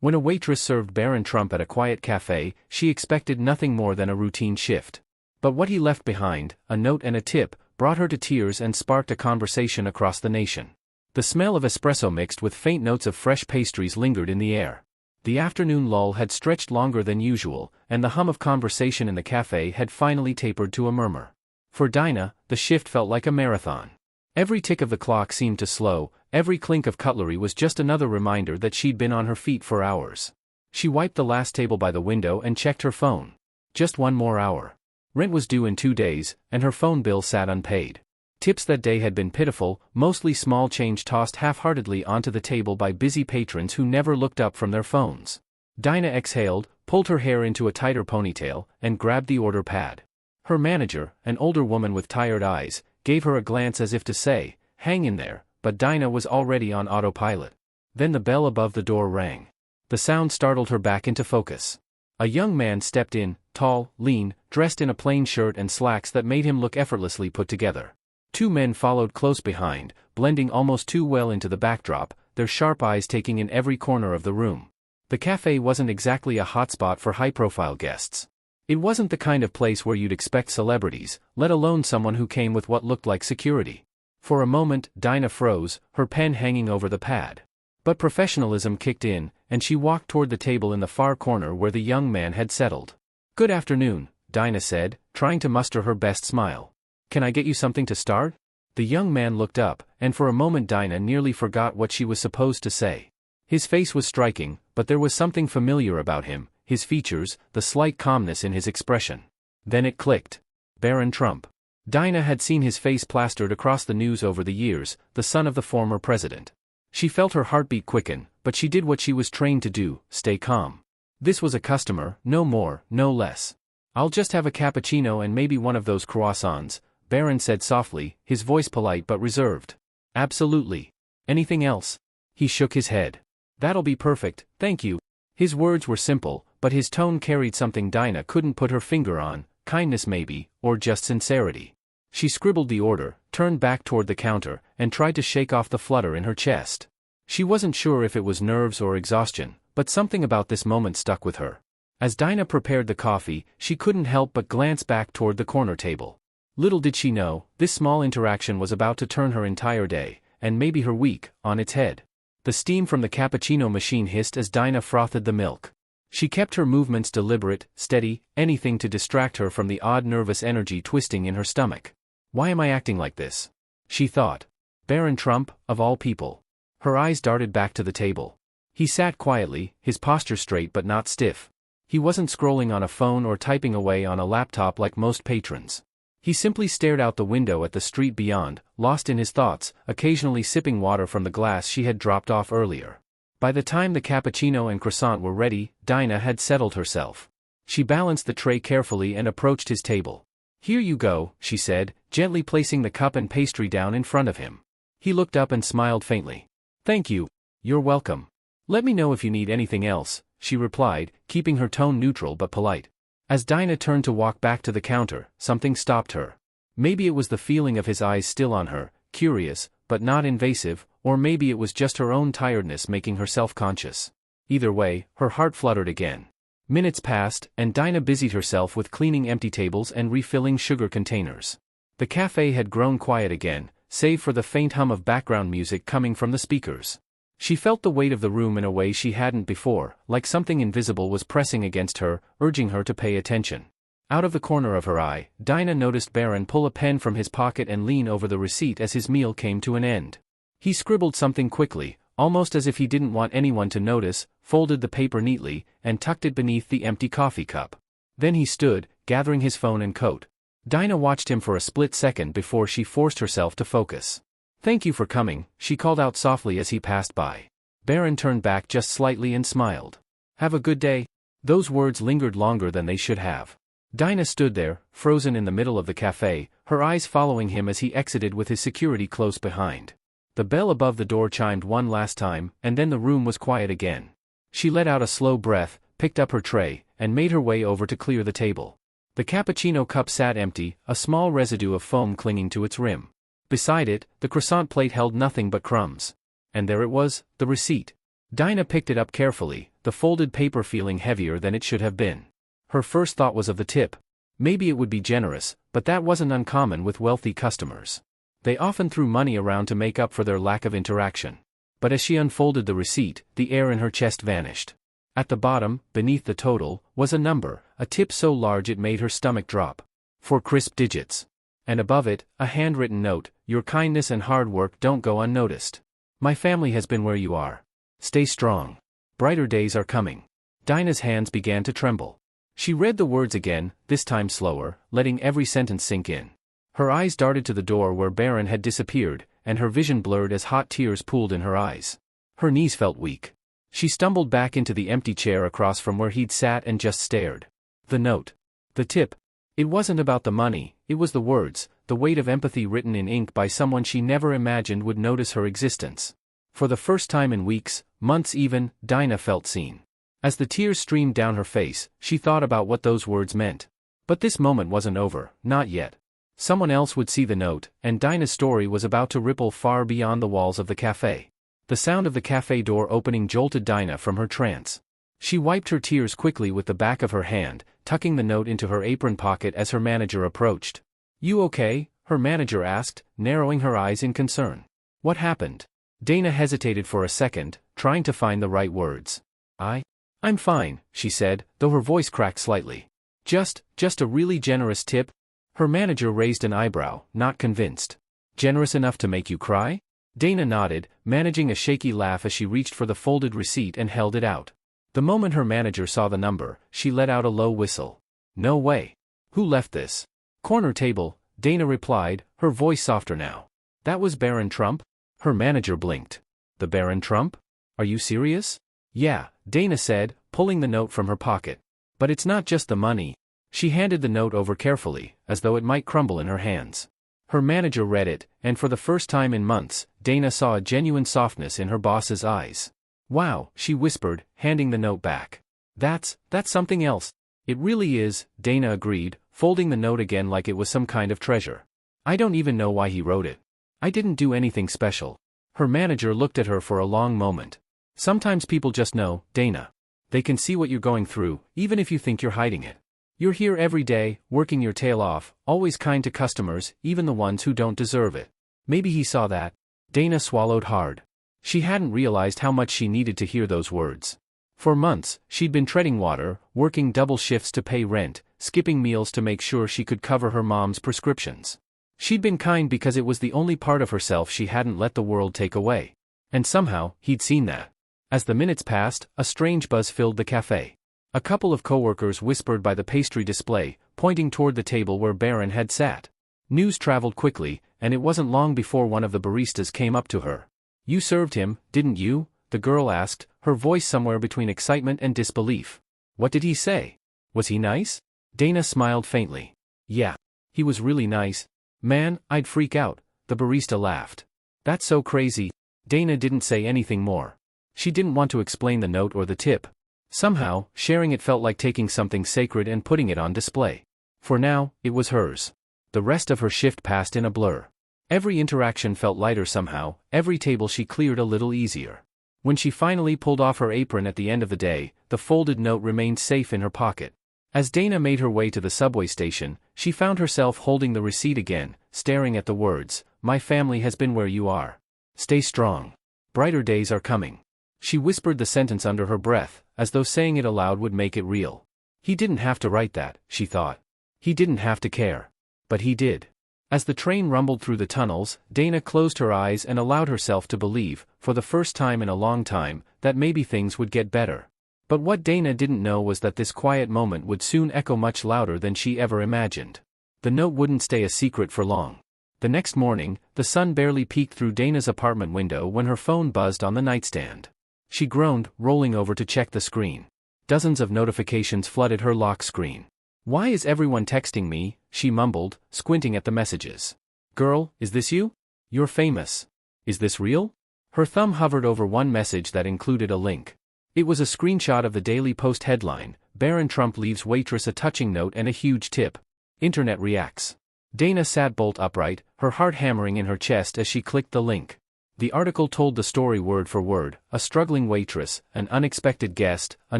When a waitress served Barron Trump at a quiet cafe, she expected nothing more than a routine shift. But what he left behind, a note and a tip, brought her to tears and sparked a conversation across the nation. The smell of espresso mixed with faint notes of fresh pastries lingered in the air. The afternoon lull had stretched longer than usual, and the hum of conversation in the cafe had finally tapered to a murmur. For Dinah, the shift felt like a marathon. Every tick of the clock seemed to slow, every clink of cutlery was just another reminder that she'd been on her feet for hours. She wiped the last table by the window and checked her phone. Just one more hour. Rent was due in 2 days, and her phone bill sat unpaid. Tips that day had been pitiful, mostly small change tossed half-heartedly onto the table by busy patrons who never looked up from their phones. Dinah exhaled, pulled her hair into a tighter ponytail, and grabbed the order pad. Her manager, an older woman with tired eyes, gave her a glance as if to say, "Hang in there," but Dinah was already on autopilot. Then the bell above the door rang. The sound startled her back into focus. A young man stepped in, tall, lean, dressed in a plain shirt and slacks that made him look effortlessly put together. 2 men followed close behind, blending almost too well into the backdrop, their sharp eyes taking in every corner of the room. The cafe wasn't exactly a hotspot for high-profile guests. It wasn't the kind of place where you'd expect celebrities, let alone someone who came with what looked like security. For a moment, Dinah froze, her pen hanging over the pad. But professionalism kicked in, and she walked toward the table in the far corner where the young man had settled. "Good afternoon," Dinah said, trying to muster her best smile. "Can I get you something to start?" The young man looked up, and for a moment Dinah nearly forgot what she was supposed to say. His face was striking, but there was something familiar about him, his features, the slight calmness in his expression. Then it clicked. Barron Trump. Dinah had seen his face plastered across the news over the years, the son of the former president. She felt her heartbeat quicken, but she did what she was trained to do, stay calm. This was a customer, no more, no less. "I'll just have a cappuccino and maybe one of those croissants," Barron said softly, his voice polite but reserved. "Absolutely. Anything else?" He shook his head. "That'll be perfect, thank you." His words were simple, but his tone carried something Dinah couldn't put her finger on, kindness maybe, or just sincerity. She scribbled the order, turned back toward the counter, and tried to shake off the flutter in her chest. She wasn't sure if it was nerves or exhaustion, but something about this moment stuck with her. As Dinah prepared the coffee, she couldn't help but glance back toward the corner table. Little did she know, this small interaction was about to turn her entire day, and maybe her week, on its head. The steam from the cappuccino machine hissed as Dinah frothed the milk. She kept her movements deliberate, steady, anything to distract her from the odd nervous energy twisting in her stomach. "Why am I acting like this?" she thought. Barron Trump, of all people. Her eyes darted back to the table. He sat quietly, his posture straight but not stiff. He wasn't scrolling on a phone or typing away on a laptop like most patrons. He simply stared out the window at the street beyond, lost in his thoughts, occasionally sipping water from the glass she had dropped off earlier. By the time the cappuccino and croissant were ready, Dinah had settled herself. She balanced the tray carefully and approached his table. "Here you go," she said, gently placing the cup and pastry down in front of him. He looked up and smiled faintly. "Thank you. You're welcome. Let me know if you need anything else," she replied, keeping her tone neutral but polite. As Dinah turned to walk back to the counter, something stopped her. Maybe it was the feeling of his eyes still on her, curious, but not invasive, or maybe it was just her own tiredness making her self-conscious. Either way, her heart fluttered again. Minutes passed, and Dinah busied herself with cleaning empty tables and refilling sugar containers. The cafe had grown quiet again, save for the faint hum of background music coming from the speakers. She felt the weight of the room in a way she hadn't before, like something invisible was pressing against her, urging her to pay attention. Out of the corner of her eye, Dinah noticed Barron pull a pen from his pocket and lean over the receipt as his meal came to an end. He scribbled something quickly, almost as if he didn't want anyone to notice, folded the paper neatly, and tucked it beneath the empty coffee cup. Then he stood, gathering his phone and coat. Dinah watched him for a split second before she forced herself to focus. "Thank you for coming," she called out softly as he passed by. Barron turned back just slightly and smiled. "Have a good day." Those words lingered longer than they should have. Dinah stood there, frozen in the middle of the cafe, her eyes following him as he exited with his security close behind. The bell above the door chimed one last time, and then the room was quiet again. She let out a slow breath, picked up her tray, and made her way over to clear the table. The cappuccino cup sat empty, a small residue of foam clinging to its rim. Beside it, the croissant plate held nothing but crumbs. And there it was, the receipt. Dinah picked it up carefully, the folded paper feeling heavier than it should have been. Her first thought was of the tip. Maybe it would be generous, but that wasn't uncommon with wealthy customers. They often threw money around to make up for their lack of interaction. But as she unfolded the receipt, the air in her chest vanished. At the bottom, beneath the total, was a number, a tip so large it made her stomach drop. 4 crisp digits. And above it, a handwritten note, "Your kindness and hard work don't go unnoticed. My family has been where you are. Stay strong. Brighter days are coming." Dinah's hands began to tremble. She read the words again, this time slower, letting every sentence sink in. Her eyes darted to the door where Barron had disappeared, and her vision blurred as hot tears pooled in her eyes. Her knees felt weak. She stumbled back into the empty chair across from where he'd sat and just stared. The note. The tip. It wasn't about the money, it was the words, the weight of empathy written in ink by someone she never imagined would notice her existence. For the first time in weeks, months even, Dinah felt seen. As the tears streamed down her face, she thought about what those words meant. But this moment wasn't over, not yet. Someone else would see the note, and Dinah's story was about to ripple far beyond the walls of the cafe. The sound of the cafe door opening jolted Dinah from her trance. She wiped her tears quickly with the back of her hand, tucking the note into her apron pocket as her manager approached. "You okay?" her manager asked, narrowing her eyes in concern. "What happened?" Dinah hesitated for a second, trying to find the right words. I'm fine," she said, though her voice cracked slightly. Just a really generous tip?" Her manager raised an eyebrow, not convinced. "Generous enough to make you cry?" Dinah nodded, managing a shaky laugh as she reached for the folded receipt and held it out. The moment her manager saw the number, she let out a low whistle. "No way. Who left this?" "Corner table," Dinah replied, her voice softer now. "That was Barron Trump?" Her manager blinked. "The Barron Trump? Are you serious?" "Yeah," Dinah said, pulling the note from her pocket. "But it's not just the money." She handed the note over carefully, as though it might crumble in her hands. Her manager read it, and for the first time in months, Dinah saw a genuine softness in her boss's eyes. "Wow," she whispered, handing the note back. That's something else." "It really is," Dinah agreed, folding the note again like it was some kind of treasure. "I don't even know why he wrote it. I didn't do anything special." Her manager looked at her for a long moment. "Sometimes people just know, Dinah. They can see what you're going through, even if you think you're hiding it. You're here every day, working your tail off, always kind to customers, even the ones who don't deserve it." Maybe he saw that. Dinah swallowed hard. She hadn't realized how much she needed to hear those words. For months, she'd been treading water, working double shifts to pay rent, skipping meals to make sure she could cover her mom's prescriptions. She'd been kind because it was the only part of herself she hadn't let the world take away. And somehow, he'd seen that. As the minutes passed, a strange buzz filled the cafe. A couple of coworkers whispered by the pastry display, pointing toward the table where Barron had sat. News traveled quickly, and it wasn't long before one of the baristas came up to her. "You served him, didn't you?" the girl asked, her voice somewhere between excitement and disbelief. "What did he say? Was he nice?" Dinah smiled faintly. "Yeah. He was really nice. Man, I'd freak out," the barista laughed. "That's so crazy." Dinah didn't say anything more. She didn't want to explain the note or the tip. Somehow, sharing it felt like taking something sacred and putting it on display. For now, it was hers. The rest of her shift passed in a blur. Every interaction felt lighter somehow, every table she cleared a little easier. When she finally pulled off her apron at the end of the day, the folded note remained safe in her pocket. As Dinah made her way to the subway station, she found herself holding the receipt again, staring at the words, "My family has been where you are. Stay strong. Brighter days are coming." She whispered the sentence under her breath, as though saying it aloud would make it real. He didn't have to write that, she thought. He didn't have to care. But he did. As the train rumbled through the tunnels, Dinah closed her eyes and allowed herself to believe, for the first time in a long time, that maybe things would get better. But what Dinah didn't know was that this quiet moment would soon echo much louder than she ever imagined. The note wouldn't stay a secret for long. The next morning, the sun barely peeked through Dinah's apartment window when her phone buzzed on the nightstand. She groaned, rolling over to check the screen. Dozens of notifications flooded her lock screen. "Why is everyone texting me?" she mumbled, squinting at the messages. "Girl, is this you? You're famous. Is this real?" Her thumb hovered over one message that included a link. It was a screenshot of the Daily Post headline, "Barron Trump leaves Waitress a touching note and a huge tip. Internet reacts." Dinah sat bolt upright, her heart hammering in her chest as she clicked the link. The article told the story word for word: a struggling waitress, an unexpected guest, a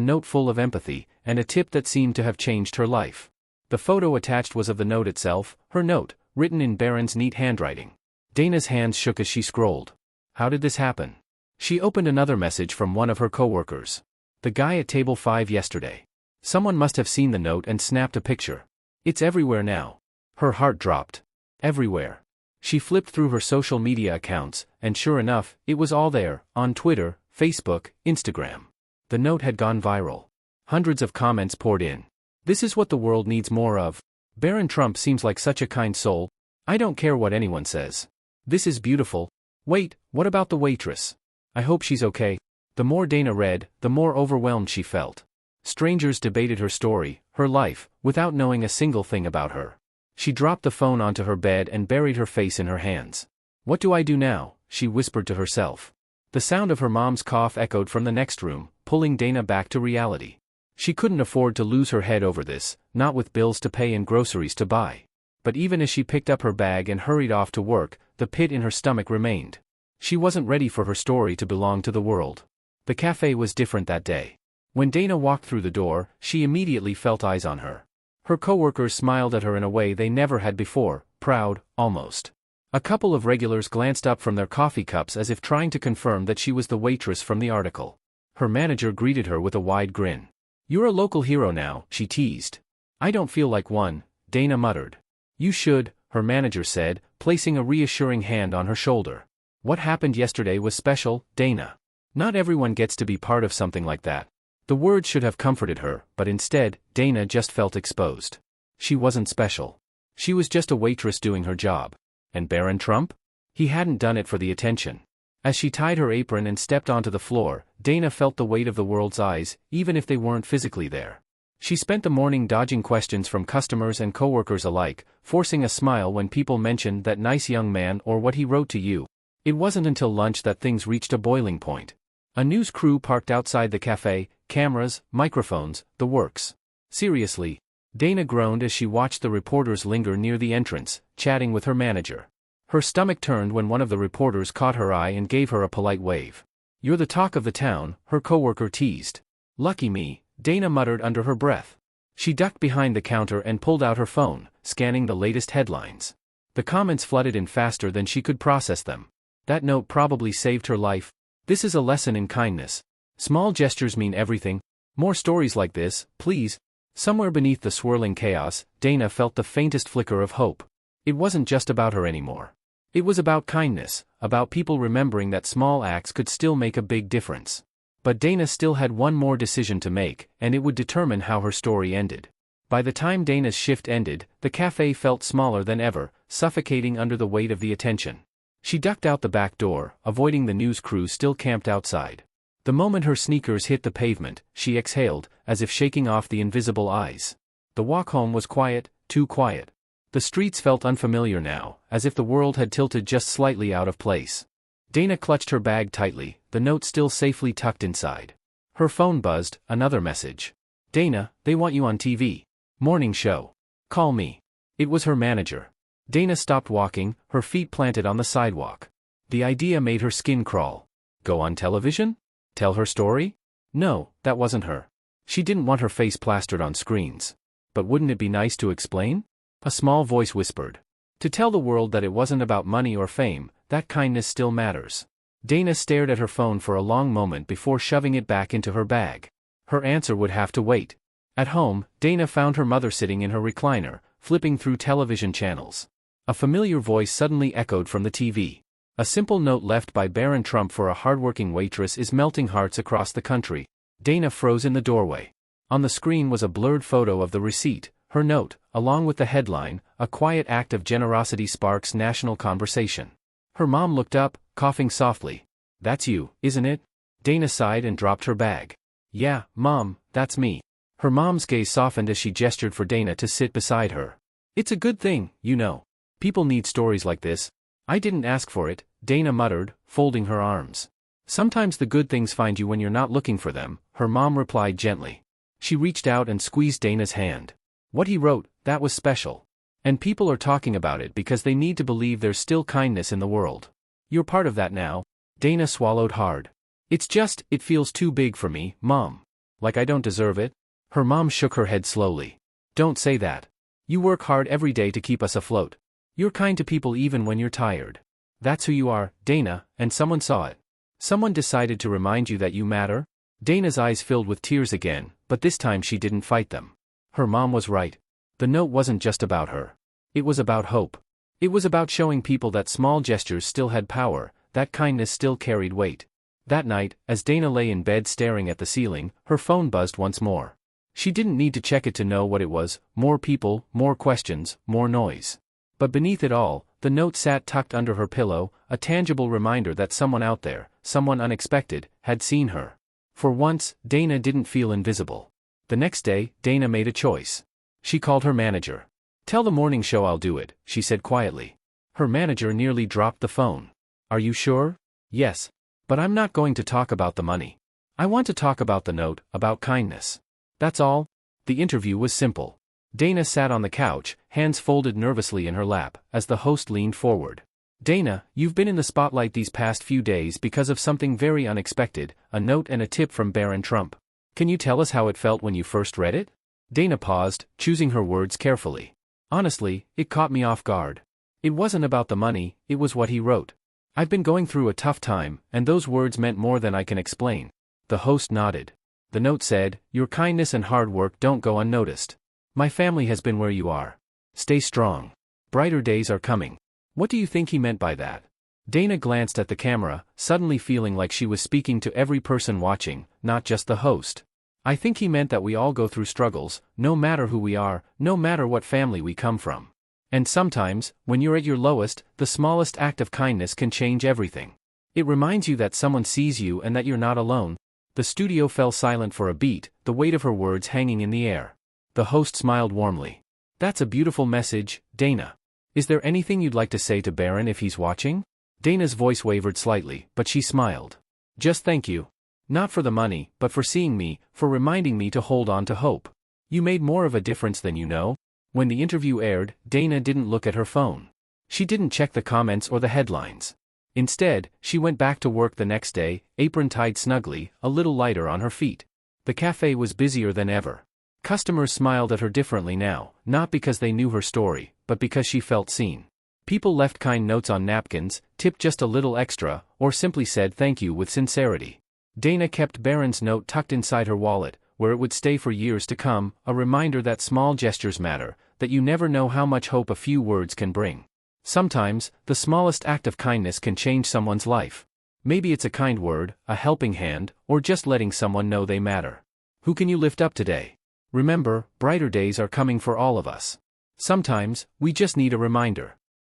note full of empathy, and a tip that seemed to have changed her life. The photo attached was of the note itself, her note, written in Barron's neat handwriting. Dana's hands shook as she scrolled. How did this happen? She opened another message from one of her coworkers. The guy at table 5 yesterday. Someone must have seen the note and snapped a picture. It's everywhere now. Her heart dropped. Everywhere. She flipped through her social media accounts, and sure enough, it was all there, on Twitter, Facebook, Instagram. The note had gone viral. Hundreds of comments poured in. This is what the world needs more of. Barron Trump seems like such a kind soul. I don't care what anyone says. This is beautiful. Wait, what about the waitress? I hope she's okay. The more Dana read, the more overwhelmed she felt. Strangers debated her story, her life, without knowing a single thing about her. She dropped the phone onto her bed and buried her face in her hands. What do I do now? She whispered to herself. The sound of her mom's cough echoed from the next room, pulling Dana back to reality. She couldn't afford to lose her head over this, not with bills to pay and groceries to buy. But even as she picked up her bag and hurried off to work, the pit in her stomach remained. She wasn't ready for her story to belong to the world. The cafe was different that day. When Dana walked through the door, she immediately felt eyes on her. Her coworkers smiled at her in a way they never had before, proud, almost. A couple of regulars glanced up from their coffee cups as if trying to confirm that she was the waitress from the article. Her manager greeted her with a wide grin. You're a local hero now, she teased. I don't feel like one, Dana muttered. You should, her manager said, placing a reassuring hand on her shoulder. What happened yesterday was special, Dana. Not everyone gets to be part of something like that. The words should have comforted her, but instead, Dana just felt exposed. She wasn't special. She was just a waitress doing her job. And Barron Trump? He hadn't done it for the attention. As she tied her apron and stepped onto the floor, Dana felt the weight of the world's eyes, even if they weren't physically there. She spent the morning dodging questions from customers and coworkers alike, forcing a smile when people mentioned that nice young man or what he wrote to you. It wasn't until lunch that things reached a boiling point. A news crew parked outside the cafe, cameras, microphones, the works. Seriously, Dana groaned as she watched the reporters linger near the entrance, chatting with her manager. Her stomach turned when one of the reporters caught her eye and gave her a polite wave. You're the talk of the town, her coworker teased. Lucky me, Dana muttered under her breath. She ducked behind the counter and pulled out her phone, scanning the latest headlines. The comments flooded in faster than she could process them. That note probably saved her life. This is a lesson in kindness. Small gestures mean everything. More stories like this, please. Somewhere beneath the swirling chaos, Dana felt the faintest flicker of hope. It wasn't just about her anymore. It was about kindness, about people remembering that small acts could still make a big difference. But Dana still had one more decision to make, and it would determine how her story ended. By the time Dana's shift ended, the cafe felt smaller than ever, suffocating under the weight of the attention. She ducked out the back door, avoiding the news crew still camped outside. The moment her sneakers hit the pavement, she exhaled, as if shaking off the invisible eyes. The walk home was quiet, too quiet. The streets felt unfamiliar now, as if the world had tilted just slightly out of place. Dana clutched her bag tightly, the note still safely tucked inside. Her phone buzzed, another message. Dana, they want you on TV. Morning show. Call me. It was her manager. Dana stopped walking, her feet planted on the sidewalk. The idea made her skin crawl. Go on television? Tell her story? No, that wasn't her. She didn't want her face plastered on screens. But wouldn't it be nice to explain? A small voice whispered. To tell the world that it wasn't about money or fame, that kindness still matters. Dana stared at her phone for a long moment before shoving it back into her bag. Her answer would have to wait. At home, Dana found her mother sitting in her recliner, flipping through television channels. A familiar voice suddenly echoed from the TV. A simple note left by Barron Trump for a hardworking waitress is melting hearts across the country. Dana froze in the doorway. On the screen was a blurred photo of the receipt, her note, along with the headline, "A quiet act of generosity sparks national conversation." Her mom looked up, coughing softly. That's you, isn't it? Dana sighed and dropped her bag. Yeah, Mom, that's me. Her mom's gaze softened as she gestured for Dana to sit beside her. It's a good thing, you know. People need stories like this. I didn't ask for it, Dana muttered, folding her arms. Sometimes the good things find you when you're not looking for them, her mom replied gently. She reached out and squeezed Dana's hand. What he wrote, that was special. And people are talking about it because they need to believe there's still kindness in the world. You're part of that now. Dana swallowed hard. It feels too big for me, Mom. Like I don't deserve it? Her mom shook her head slowly. Don't say that. You work hard every day to keep us afloat. You're kind to people even when you're tired. That's who you are, Dana, and someone saw it. Someone decided to remind you that you matter? Dana's eyes filled with tears again, but this time she didn't fight them. Her mom was right. The note wasn't just about her. It was about hope. It was about showing people that small gestures still had power, that kindness still carried weight. That night, as Dana lay in bed staring at the ceiling, her phone buzzed once more. She didn't need to check it to know what it was: more people, more questions, more noise. But beneath it all, the note sat tucked under her pillow, a tangible reminder that someone out there, someone unexpected, had seen her. For once, Dana didn't feel invisible. The next day, Dana made a choice. She called her manager. "Tell the morning show I'll do it," she said quietly. Her manager nearly dropped the phone. "Are you sure?" "Yes. But I'm not going to talk about the money. I want to talk about the note, about kindness. That's all." The interview was simple. Dana sat on the couch, hands folded nervously in her lap, as the host leaned forward. "Dana, you've been in the spotlight these past few days because of something very unexpected, a note and a tip from Barron Trump. Can you tell us how it felt when you first read it?" Dana paused, choosing her words carefully. "Honestly, it caught me off guard. It wasn't about the money, it was what he wrote. I've been going through a tough time, and those words meant more than I can explain." The host nodded. The note said, "Your kindness and hard work don't go unnoticed. My family has been where you are. Stay strong. Brighter days are coming." What do you think he meant by that? Dana glanced at the camera, suddenly feeling like she was speaking to every person watching, not just the host. "I think he meant that we all go through struggles, no matter who we are, no matter what family we come from. And sometimes, when you're at your lowest, the smallest act of kindness can change everything. It reminds you that someone sees you and that you're not alone." The studio fell silent for a beat, the weight of her words hanging in the air. The host smiled warmly. "That's a beautiful message, Dana. Is there anything you'd like to say to Barron if he's watching?" Dana's voice wavered slightly, but she smiled. "Just thank you. Not for the money, but for seeing me, for reminding me to hold on to hope. You made more of a difference than you know." When the interview aired, Dana didn't look at her phone. She didn't check the comments or the headlines. Instead, she went back to work the next day, apron tied snugly, a little lighter on her feet. The cafe was busier than ever. Customers smiled at her differently now, not because they knew her story, but because she felt seen. People left kind notes on napkins, tipped just a little extra, or simply said thank you with sincerity. Dana kept Barron's note tucked inside her wallet, where it would stay for years to come, a reminder that small gestures matter, that you never know how much hope a few words can bring. Sometimes, the smallest act of kindness can change someone's life. Maybe it's a kind word, a helping hand, or just letting someone know they matter. Who can you lift up today? Remember, brighter days are coming for all of us. Sometimes, we just need a reminder.